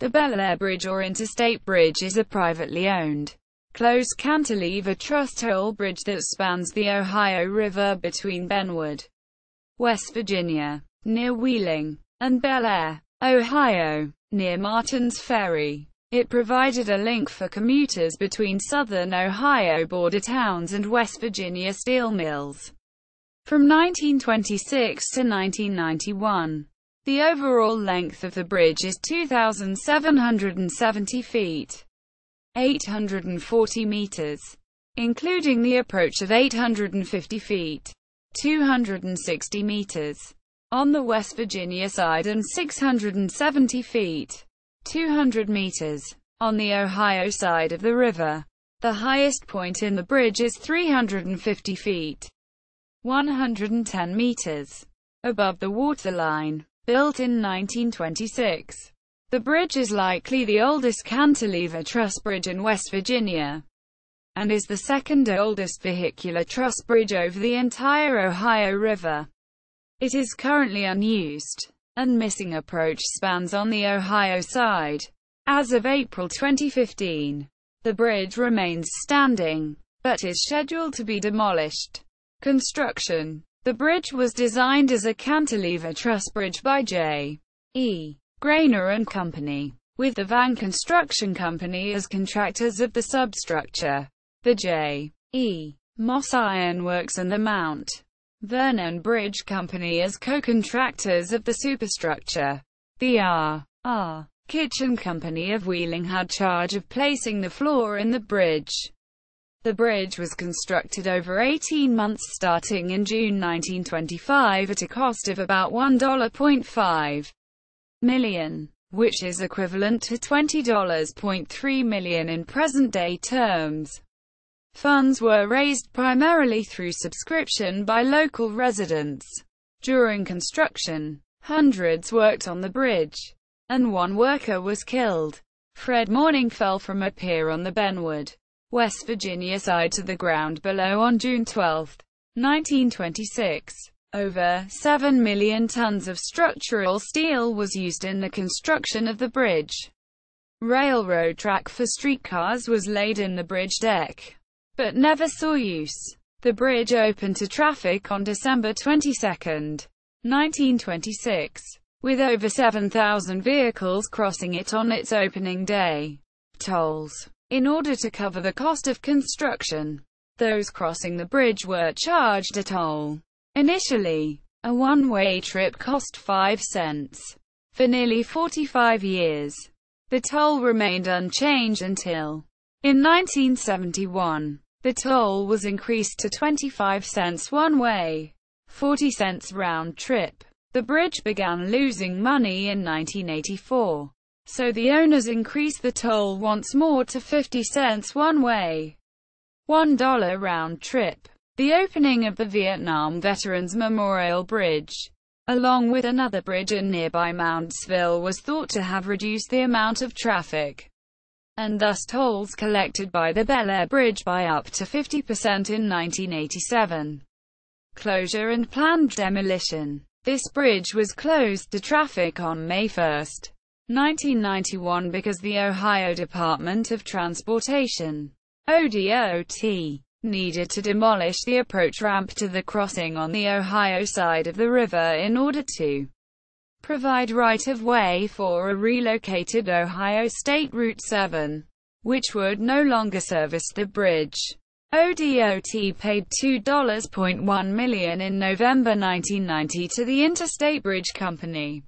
The Bellaire Bridge or Interstate Bridge is a privately owned, closed cantilever truss toll bridge that spans the Ohio River between Benwood, West Virginia, near Wheeling, and Bellaire, Ohio, near Martins Ferry. It provided a link for commuters between southern Ohio border towns and West Virginia steel mills. From 1926 to 1991, the overall length of the bridge is 2,770 feet, 840 meters, including the approach of 850 feet, 260 meters, on the West Virginia side and 670 feet, 200 meters, on the Ohio side of the river. The highest point in the bridge is 350 feet, 110 meters, above the waterline. Built in 1926, the bridge is likely the oldest cantilever truss bridge in West Virginia, and is the second oldest vehicular truss bridge over the entire Ohio River. It is currently unused, and missing approach spans on the Ohio side. As of April 2015, the bridge remains standing, but is scheduled to be demolished. Construction. The bridge was designed as a cantilever truss bridge by J. E. Grainer & Company, with the Van Construction Company as contractors of the substructure, the J. E. Moss Iron Works and the Mount Vernon Bridge Company as co-contractors of the superstructure. The R. Kitchen Company of Wheeling had charge of placing the floor in the bridge. The bridge was constructed over 18 months starting in June 1925 at a cost of about $1.5 million, which is equivalent to $20.3 million in present-day terms. Funds were raised primarily through subscription by local residents. During construction, hundreds worked on the bridge, and one worker was killed. Fred Morning fell from a pier on the Benwood, West Virginia side to the ground below on June 12, 1926. Over 7 million tons of structural steel was used in the construction of the bridge. Railroad track for streetcars was laid in the bridge deck, but never saw use. The bridge opened to traffic on December 22, 1926, with over 7,000 vehicles crossing it on its opening day. Tolls. In order to cover the cost of construction, those crossing the bridge were charged a toll. Initially, a one-way trip cost 5 cents. For nearly 45 years, the toll remained unchanged until, in 1971, the toll was increased to 25 cents one-way, 40 cents round-trip. The bridge began losing money in 1984. So the owners increased the toll once more to 50 cents one-way, $1 round-trip. The opening of the Vietnam Veterans Memorial Bridge, along with another bridge in nearby Moundsville, was thought to have reduced the amount of traffic, and thus tolls collected by the Bellaire Bridge by up to 50% in 1987. Closure and planned demolition. This bridge was closed to traffic on May 1, 1991 because the Ohio Department of Transportation, ODOT, needed to demolish the approach ramp to the crossing on the Ohio side of the river in order to provide right-of-way for a relocated Ohio State Route 7, which would no longer service the bridge. ODOT paid $2.1 million in November 1990 to the Interstate Bridge Company,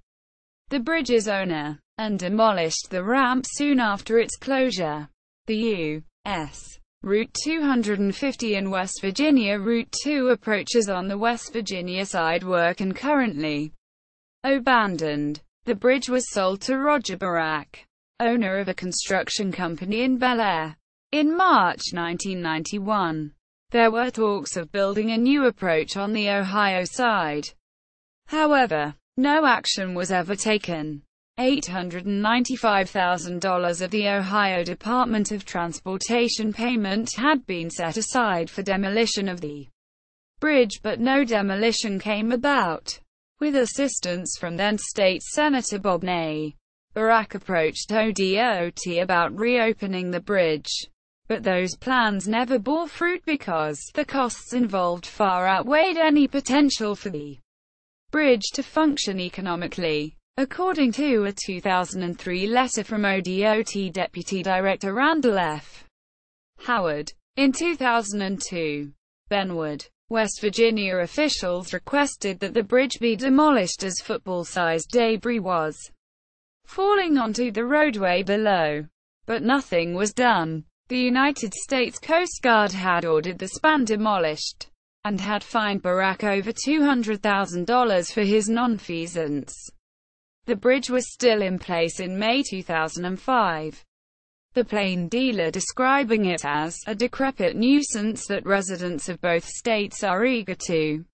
the bridge's owner, and demolished the ramp soon after its closure. The U.S. Route 250 and West Virginia Route 2 approaches on the West Virginia side were concurrently abandoned. The bridge was sold to Roger Barak, owner of a construction company in Bellaire. In March 1991, there were talks of building a new approach on the Ohio side. However, no action was ever taken. $895,000 of the Ohio Department of Transportation payment had been set aside for demolition of the bridge, but no demolition came about. With assistance from then State Senator Bob Ney Barack approached ODOT about reopening the bridge, but those plans never bore fruit because the costs involved far outweighed any potential for the bridge to function economically. According to a 2003 letter from ODOT Deputy Director Randall F. Howard. In 2002, Benwood, West Virginia officials requested that the bridge be demolished as football-sized debris was falling onto the roadway below. But nothing was done. The United States Coast Guard had ordered the span demolished, and had fined Barack over $200,000 for his nonfeasance. The bridge was still in place in May 2005. The plain dealer describing it as a decrepit nuisance that residents of both states are eager to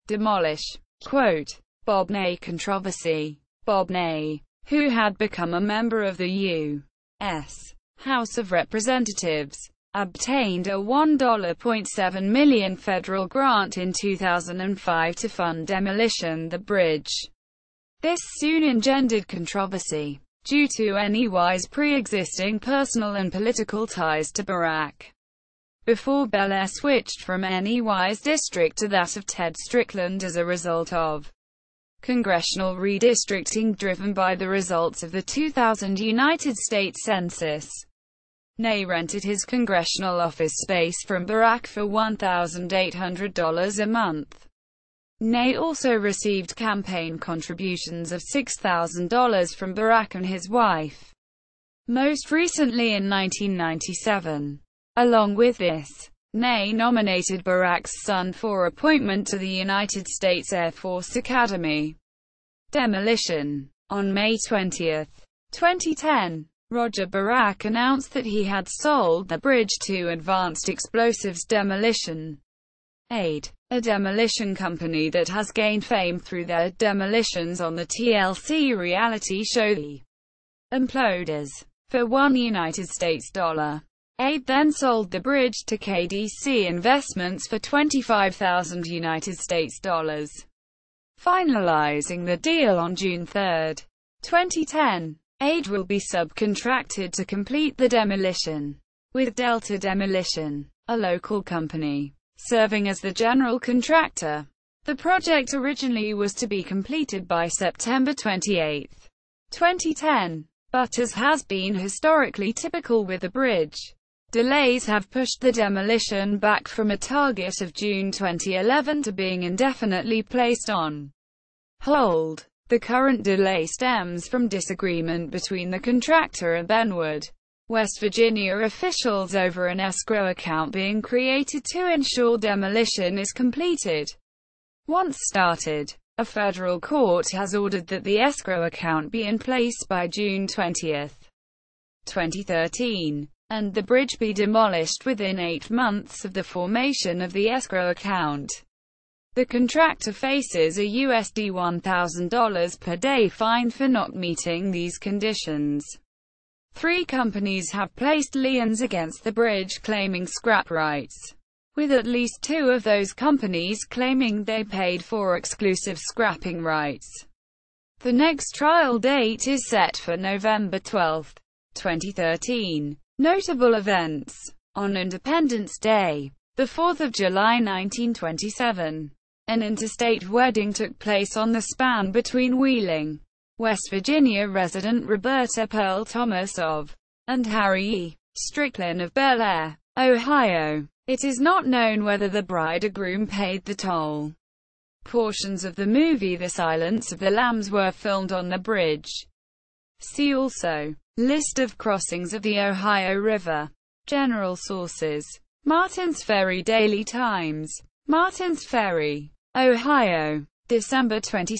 demolish. Quote, Bob Ney Controversy. Bob Ney, who had become a member of the U.S. House of Representatives, obtained a $1.7 million federal grant in 2005 to fund demolition the bridge. This soon engendered controversy, due to Ney's pre-existing personal and political ties to Barack. Before Bellaire switched from Ney's district to that of Ted Strickland as a result of congressional redistricting driven by the results of the 2000 United States Census. Ney rented his congressional office space from Barack for $1,800 a month. Ney also received campaign contributions of $6,000 from Barack and his wife, most recently in 1997. Along with this, Ney nominated Barack's son for appointment to the United States Air Force Academy. Demolition. On May 20, 2010, Roger Barack announced that he had sold the bridge to Advanced Explosives Demolition, a demolition company that has gained fame through their demolitions on the TLC reality show The Imploders, for $1 United States dollar. Aid then sold the bridge to KDC Investments for $25,000 United States dollars, finalizing the deal on June 3, 2010. Aid will be subcontracted to complete the demolition, with Delta Demolition, a local company, serving as the general contractor. The project originally was to be completed by September 28, 2010, but as has been historically typical with the bridge, delays have pushed the demolition back from a target of June 2011 to being indefinitely placed on hold. The current delay stems from disagreement between the contractor and Benwood, West Virginia officials over an escrow account being created to ensure demolition is completed. Once started, a federal court has ordered that the escrow account be in place by June 20, 2013, and the bridge be demolished within 8 months of the formation of the escrow account. The contractor faces a USD $1,000 per day fine for not meeting these conditions. 3 companies have placed liens against the bridge claiming scrap rights, with at least 2 of those companies claiming they paid for exclusive scrapping rights. The next trial date is set for November 12, 2013. Notable events. On Independence Day, the 4th of July 1927, an interstate wedding took place on the span between Wheeling, West Virginia resident Roberta Pearl Thomas of, and Harry E. Strickland of Bellaire, Ohio. It is not known whether the bride or groom paid the toll. Portions of the movie The Silence of the Lambs were filmed on the bridge. See also, List of crossings of the Ohio River. General sources. Martins Ferry Daily Times. Martins Ferry, Ohio, December 22,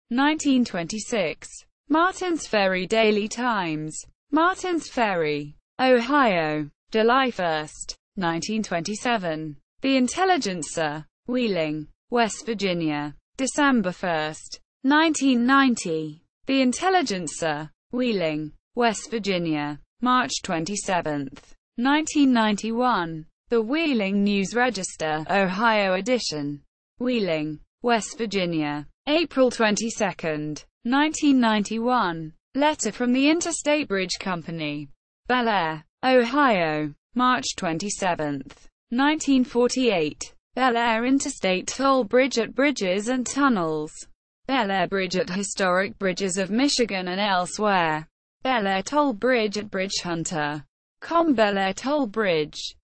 1926. Martins Ferry Daily Times. Martins Ferry, Ohio, July 1, 1927. The Intelligencer, Wheeling, West Virginia, December 1, 1990. The Intelligencer, Wheeling, West Virginia, March 27, 1991. The Wheeling News Register, Ohio edition. Wheeling, West Virginia, April 22, 1991. Letter from the Interstate Bridge Company. Bellaire, Ohio, March 27, 1948. Bellaire Interstate Toll Bridge at bridges and tunnels. Bellaire Bridge at historic bridges of Michigan and elsewhere. Bellaire Toll Bridge at bridgehunter.com. Bellaire Toll Bridge.